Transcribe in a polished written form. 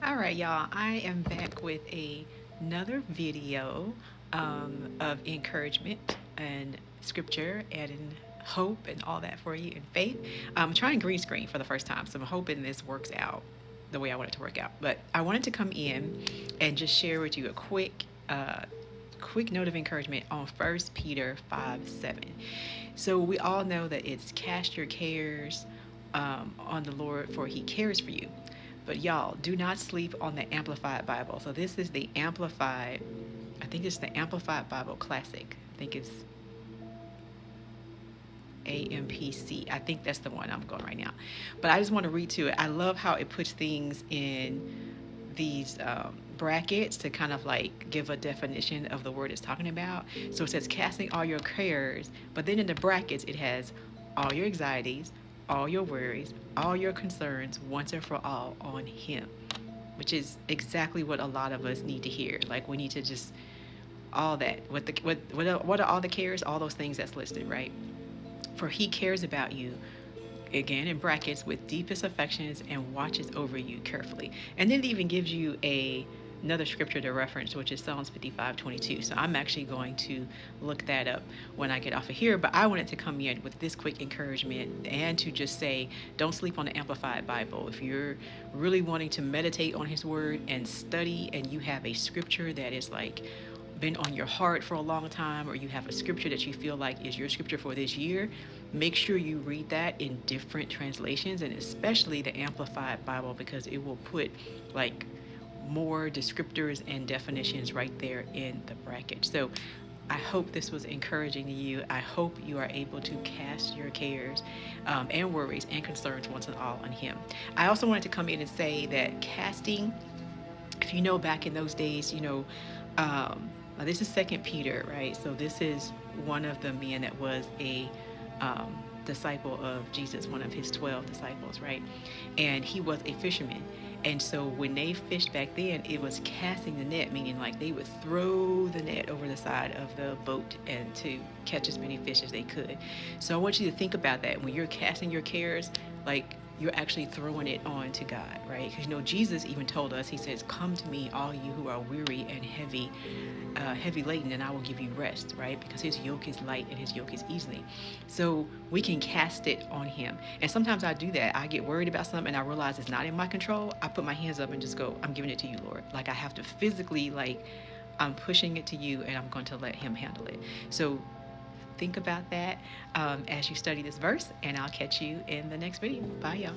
All right, y'all. I am back with another video of encouragement and scripture and hope and all that for you and faith. I'm trying green screen for the first time, so I'm hoping this works out the way I want it to work out. But I wanted to come in and just share with you a quick note of encouragement on 1 Peter 5:7. So we all know that it's cast your cares on the Lord, for He cares for you. But y'all, do not sleep on the Amplified Bible. So this is the Amplified, I think it's the Amplified Bible Classic. I think it's AMPC. I think that's the one I'm going right now. But I just want to read to it. I love how it puts things in these brackets to kind of like give a definition of the word it's talking about. So it says casting all your cares, but then in the brackets it has all your anxieties, all your worries, all your concerns once and for all on Him, which is exactly what a lot of us need to hear. Like we need to just all that. What are all the cares? All those things that's listed, right? For He cares about you, again in brackets, with deepest affections and watches over you carefully. And then it even gives you another scripture to reference, which is Psalms 55:22. So I'm actually going to look that up when I get off of here. But I wanted to come in with this quick encouragement and to just say, don't sleep on the Amplified Bible. If you're really wanting to meditate on His Word and study, and you have a scripture that is like been on your heart for a long time, or you have a scripture that you feel like is your scripture for this year, make sure you read that in different translations, and especially the Amplified Bible, because it will put like more descriptors and definitions right there in the bracket. So I hope this was encouraging to you. I hope you are able to cast your cares and worries and concerns once and all on Him. I also wanted to come in and say that casting, if you know, back in those days, this is Second Peter, right? So this is one of the men that was a disciple of Jesus, one of His 12 disciples, right? And he was a fisherman. And so when they fished back then, it was casting the net, meaning like they would throw the net over the side of the boat and to catch as many fish as they could. So I want you to think about that when you're casting your cares, like you're actually throwing it on to God, right? Because Jesus even told us, He says, "Come to me, all you who are weary and heavy laden, and I will give you rest," right? Because His yoke is light and His yoke is easy. So we can cast it on Him. And sometimes I do that. I get worried about something and I realize it's not in my control. I put my hands up and just go, "I'm giving it to you, Lord." Like I have to physically, like, I'm pushing it to you and I'm going to let Him handle it. So think about that as you study this verse, and I'll catch you in the next video. Bye, y'all.